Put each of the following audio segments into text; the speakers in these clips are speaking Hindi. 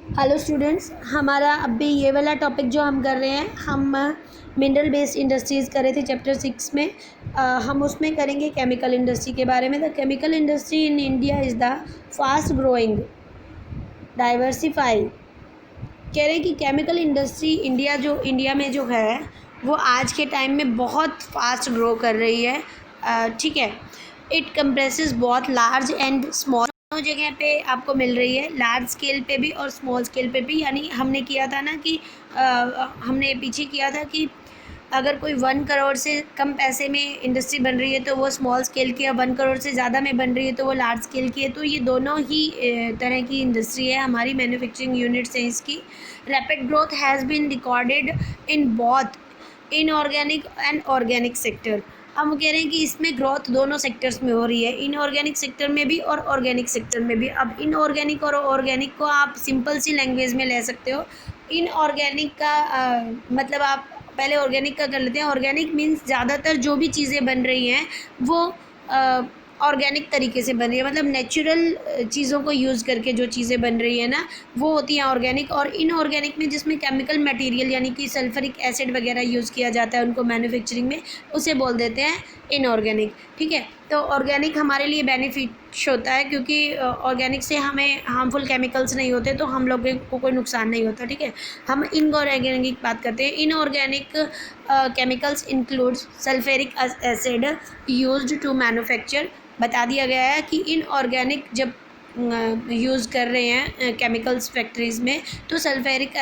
हेलो स्टूडेंट्स, हमारा अभी ये वाला टॉपिक जो हम कर रहे हैं, हम मिनरल बेस्ड इंडस्ट्रीज़ कर रहे थे चैप्टर 6 में। हम उसमें करेंगे केमिकल इंडस्ट्री के बारे में। The chemical industry in India is the fast growing diversify. कह रहे हैं कि केमिकल इंडस्ट्री इंडिया में जो है वो आज के टाइम में बहुत फास्ट ग्रो कर रही है। ठीक है, इट कंप्रेसेस बहुत लार्ज एंड स्मॉल दोनों जगह पे आपको मिल रही है, लार्ज स्केल पे भी और स्मॉल स्केल पे भी। यानी हमने किया था ना कि हमने पीछे किया था कि अगर कोई 1 करोड़ से कम पैसे में इंडस्ट्री बन रही है तो वो स्मॉल स्केल की, या 1 करोड़ से ज़्यादा में बन रही है तो वो लार्ज स्केल की है। तो ये दोनों ही तरह की इंडस्ट्री है, हमारी मैन्युफैक्चरिंग यूनिट्स हैं इसकी। Rapid growth has been recorded in both inorganic and organic sector. हम कह रहे हैं कि इसमें ग्रोथ दोनों सेक्टर्स में हो रही है, इनऑर्गेनिक सेक्टर में भी और ऑर्गेनिक सेक्टर में भी। अब इनऑर्गेनिक और ऑर्गेनिक को आप सिंपल सी लैंग्वेज में ले सकते हो। इनऑर्गेनिक का मतलब आप पहले ऑर्गेनिक का कर लेते हैं। ऑर्गेनिक मीन्स ज़्यादातर जो भी चीज़ें बन रही हैं वो ऑर्गेनिक तरीके से बन रही है, मतलब नेचुरल चीज़ों को यूज़ करके जो चीज़ें बन रही है ना वो होती हैं ऑर्गेनिक। और इनऑर्गेनिक में जिसमें केमिकल मटेरियल यानी कि सल्फरिक एसिड वगैरह यूज़ किया जाता है उनको मैन्युफैक्चरिंग में, उसे बोल देते हैं इनऑर्गेनिक। ठीक है, तो ऑर्गेनिक हमारे लिए बेनिफिट होता है क्योंकि ऑर्गेनिक से हमें हार्मफुल केमिकल्स नहीं होते, तो हम लोगों को कोई नुकसान नहीं होता। ठीक है, हम इनऑर्गेनिक की बात करते हैं। Inorganic chemicals includes sulphuric acid used to manufacture. बता दिया गया है कि इनऑर्गेनिक जब यूज़ कर रहे हैं केमिकल्स फैक्ट्रीज़ में तो सल्फरिक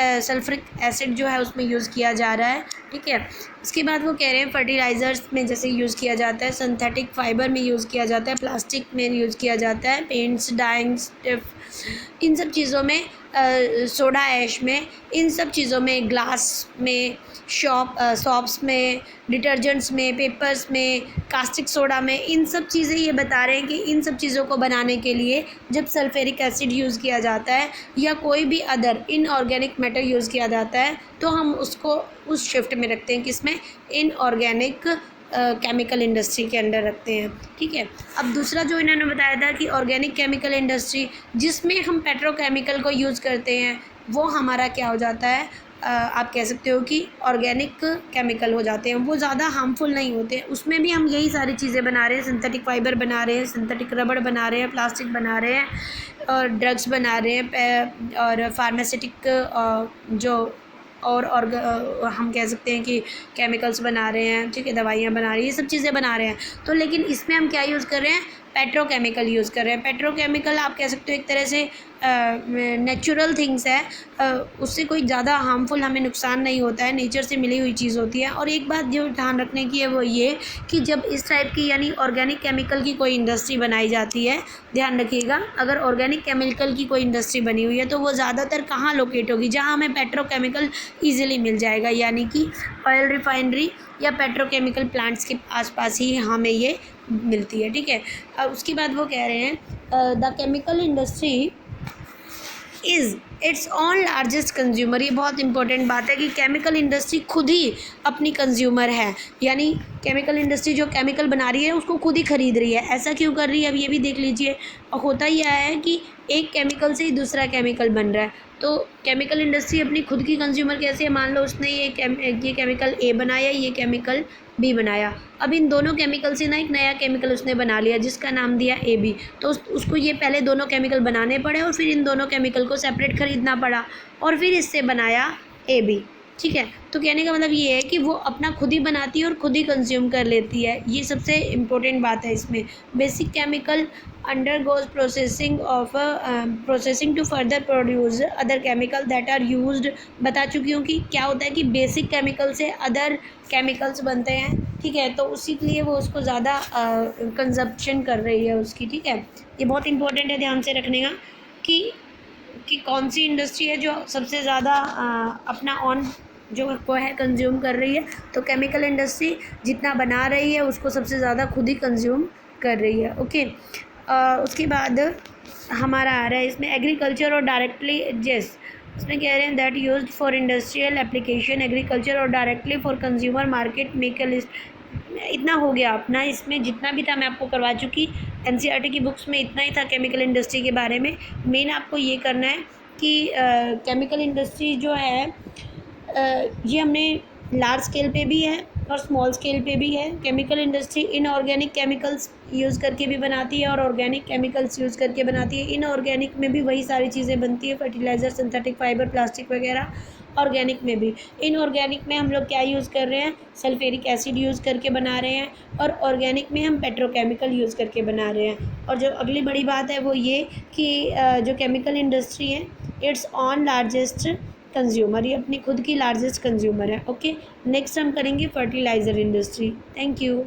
एसिड जो है उसमें यूज़ किया जा रहा है। ठीक है, उसके बाद वो कह रहे हैं फर्टिलाइज़र्स में जैसे यूज़ किया जाता है, सिंथेटिक फाइबर में यूज़ किया जाता है, प्लास्टिक में यूज़ किया जाता है, पेंट्स, डाइंग्स, इन सब चीज़ों में, सोडा ऐश में, इन सब चीज़ों में, ग्लास में, सॉप्स में, डिटर्जेंट्स में, पेपर्स में, कास्टिक सोडा में, इन सब चीज़ें ये बता रहे हैं कि इन सब चीज़ों को बनाने के लिए जब सल्फ्यूरिक एसिड यूज़ किया जाता है या कोई भी अदर इनऑर्गेनिक मैटर यूज़ किया जाता है तो हम उसको उस शिफ्ट में रखते हैं, किसमें, इनऑर्गेनिक केमिकल इंडस्ट्री के अंडर रखते हैं। ठीक है, अब दूसरा जो इन्होंने बताया था कि ऑर्गेनिक केमिकल इंडस्ट्री जिसमें हम पेट्रोकेमिकल को यूज़ करते हैं वो हमारा क्या हो जाता है, आप कह सकते हो कि ऑर्गेनिक केमिकल हो जाते हैं। वो ज़्यादा हार्मफुल नहीं होते, उसमें भी हम यही सारी चीज़ें बना रहे हैं, सिंथेटिक फाइबर बना रहे हैं, सिंथेटिक रबड़ बना रहे हैं, प्लास्टिक बना रहे हैं और ड्रग्स बना रहे हैं और फार्मास्यूटिक जो और हम कह सकते हैं कि केमिकल्स बना रहे हैं। ठीक है, दवाइयाँ बना रही हैं, ये सब चीज़ें बना रहे हैं। तो लेकिन इसमें हम क्या यूज़ कर रहे हैं, पेट्रोकेमिकल यूज़ कर रहे हैं। पेट्रोकेमिकल आप कह सकते हो एक तरह से नेचुरल थिंग्स है, उससे कोई ज़्यादा हार्मफुल हमें नुकसान नहीं होता है, नेचर से मिली हुई चीज़ होती है। और एक बात जो ध्यान रखने की है वो ये कि जब इस टाइप की यानी ऑर्गेनिक केमिकल की कोई इंडस्ट्री बनाई जाती है, ध्यान रखिएगा, अगर ऑर्गेनिक केमिकल की कोई इंडस्ट्री बनी हुई है तो वो ज़्यादातर कहाँ लोकेट होगी, जहाँ हमें पेट्रोकेमिकल ईजिली मिल जाएगा, यानी कि ऑयल रिफाइनरी या पेट्रोकेमिकल प्लांट्स के आसपास ही हमें ये मिलती है। ठीक है, अब उसके बाद वो कह रहे हैं the chemical industry is it's on largest consumer. ये बहुत इंपॉर्टेंट बात है कि केमिकल इंडस्ट्री खुद ही अपनी कंज्यूमर है, यानी केमिकल इंडस्ट्री जो केमिकल बना रही है उसको खुद ही खरीद रही है। ऐसा क्यों कर रही है, अब ये भी देख लीजिए। होता ही यह है कि एक केमिकल से ही दूसरा केमिकल बन रहा है, तो केमिकल इंडस्ट्री अपनी खुद की कंज्यूमर कैसे है, मान लो उसने ये केमिकल ए बनाया, ये केमिकल बी बनाया। अब इन दोनों केमिकल से ना एक नया केमिकल उसने बना लिया जिसका नाम दिया ए बी, तो उसको ये पहले दोनों केमिकल बनाने पड़े और फिर इन दोनों केमिकल को सेपरेट खरीदना पड़ा और फिर इससे बनाया ए बी। ठीक है, तो कहने का मतलब ये है कि वो अपना खुद ही बनाती है और खुद ही कंज्यूम कर लेती है। ये सबसे इम्पोर्टेंट बात है इसमें। Basic chemical undergoes processing to further produce other chemical that are used। बता चुकी हूँ कि क्या होता है कि बेसिक केमिकल से अदर केमिकल्स बनते हैं। ठीक है, तो उसी के लिए वो उसको ज़्यादा कंजप्शन कर रही है उसकी। ठीक है, ये बहुत इंपॉर्टेंट है ध्यान से रखने का कि कौन सी इंडस्ट्री है जो सबसे ज़्यादा अपना ऑन जो को है कंज्यूम कर रही है। तो केमिकल इंडस्ट्री जितना बना रही है उसको सबसे ज़्यादा खुद ही कंज्यूम कर रही है। ओके, उसके बाद हमारा आ रहा है इसमें एग्रीकल्चर और डायरेक्टली जेस। उसमें कह रहे हैं that used for industrial application, agriculture और directly for consumer market make a list. इतना हो गया अपना, इसमें जितना भी था मैं आपको करवा चुकी। एनसीईआरटी की बुक्स में इतना ही था केमिकल इंडस्ट्री के बारे में। मेन आपको ये करना है कि केमिकल इंडस्ट्री जो है ये हमने लार्ज स्केल पे भी है और स्मॉल स्केल पे भी है। Chemical industry inorganic chemicals use करके भी बनाती है और ऑर्गेनिक केमिकल्स यूज़ करके बनाती है। इनऑर्गेनिक में भी वही सारी चीज़ें बनती है, फर्टिलाइज़र, सिंथेटिक फाइबर, प्लास्टिक वगैरह। ऑर्गेनिक में भी, इनऑर्गेनिक में हम लोग क्या यूज़ कर रहे हैं, सल्फ्यूरिक एसिड यूज़ करके बना रहे हैं, और ऑर्गेनिक में हम पेट्रोकेमिकल यूज़ करके बना रहे हैं। और जो अगली बड़ी बात है वो ये कि जो केमिकल इंडस्ट्री है इट्स ऑन लार्जेस्ट कंज्यूमर, ये अपनी खुद की लार्जेस्ट कंज्यूमर है। ओके, नेक्स्ट हम करेंगे फर्टिलाइज़र इंडस्ट्री। Thank you.